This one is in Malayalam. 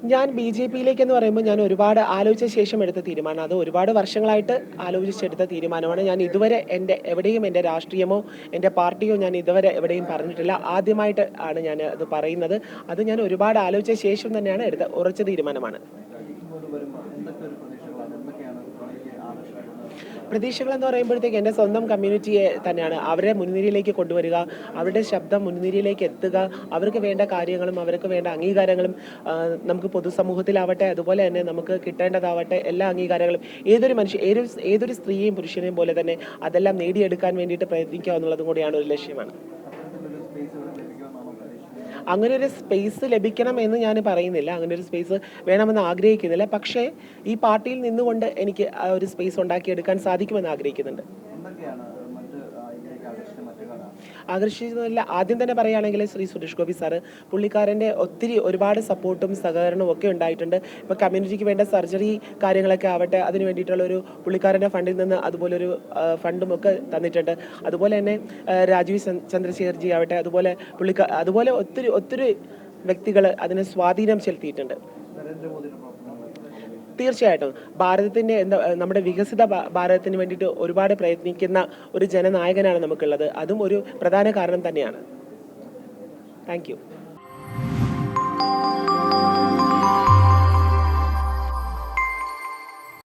ഞാൻ ബി.ജെ.പിയിലേക്കെന്ന് പറയുമ്പോൾ ഞാൻ ഒരുപാട് ആലോചിച്ച ശേഷം എടുത്ത തീരുമാനം. അത് ഒരുപാട് വർഷങ്ങളായിട്ട് ആലോചിച്ചെടുത്ത തീരുമാനമാണ്. ഞാൻ ഇതുവരെ എവിടെയും എൻ്റെ രാഷ്ട്രീയമോ എൻ്റെ പാർട്ടിയോ ഞാൻ ഇതുവരെ എവിടെയും പറഞ്ഞിട്ടില്ല. ആദ്യമായിട്ട് ആണ് ഞാൻ അത് പറയുന്നത്. അത് ഞാൻ ഒരുപാട് ആലോചിച്ച ശേഷം തന്നെയാണ് എടുത്ത ഉറച്ച തീരുമാനമാണ്. പ്രതീക്ഷകൾ എന്ന് പറയുമ്പോഴത്തേക്ക് എൻ്റെ സ്വന്തം കമ്മ്യൂണിറ്റിയെ തന്നെയാണ് അവരെ മുൻനിരയിലേക്ക് കൊണ്ടുവരിക, അവരുടെ ശബ്ദം മുൻനിരയിലേക്ക് എത്തുക, അവർക്ക് വേണ്ട കാര്യങ്ങളും അവർക്ക് വേണ്ട അംഗീകാരങ്ങളും നമുക്ക് പൊതുസമൂഹത്തിലാവട്ടെ അതുപോലെ തന്നെ നമുക്ക് കിട്ടേണ്ടതാവട്ടെ എല്ലാ അംഗീകാരങ്ങളും ഏതൊരു സ്ത്രീയെയും പുരുഷനെയും പോലെ തന്നെ അതെല്ലാം നേടിയെടുക്കാൻ വേണ്ടിയിട്ട് പ്രയത്നിക്കുക എന്നുള്ളതും കൂടിയാണ് ഒരു ലക്ഷ്യമാണ്. അങ്ങനെ ഒരു സ്പേസ് ലഭിക്കണം എന്ന് ഞാൻ പറയുന്നില്ല, അങ്ങനെ ഒരു സ്പേസ് വേണമെന്ന് ആഗ്രഹിക്കുന്നില്ല. പക്ഷേ ഈ പാർട്ടിയിൽ നിന്നുകൊണ്ട് എനിക്ക് ആ ഒരു സ്പേസ് ഉണ്ടാക്കിയെടുക്കാൻ സാധിക്കുമെന്ന് ആഗ്രഹിക്കുന്നുണ്ട്. ആകർഷിച്ചതല്ല, ആദ്യം തന്നെ പറയുകയാണെങ്കിൽ ശ്രീ സുരേഷ് ഗോപി സാറ്, പുള്ളിക്കാരൻ്റെ ഒരുപാട് സപ്പോർട്ടും സഹകരണവും ഒക്കെ ഉണ്ടായിട്ടുണ്ട്. ഇപ്പോൾ കമ്മ്യൂണിറ്റിക്ക് വേണ്ട സർജറി കാര്യങ്ങളൊക്കെ ആവട്ടെ, അതിന് വേണ്ടിയിട്ടുള്ളൊരു പുള്ളിക്കാരൻ്റെ ഫണ്ടിൽ നിന്ന് അതുപോലൊരു ഫണ്ടും ഒക്കെ തന്നിട്ടുണ്ട്. അതുപോലെ തന്നെ രാജീവ് ചന്ദ്രശേഖർജി ആവട്ടെ, അതുപോലെ ഒത്തിരി വ്യക്തികൾ അതിന് സ്വാധീനം ചെലുത്തിയിട്ടുണ്ട്. തീർച്ചയായിട്ടും ഭാരതത്തിൻ്റെ നമ്മുടെ വികസിത ഭാരതത്തിന് വേണ്ടിയിട്ട് ഒരുപാട് പ്രയത്നിക്കുന്ന ഒരു ജനനായകനാണ് നമുക്കുള്ളത്. അതും ഒരു പ്രധാന കാരണം തന്നെയാണ്. Thank you.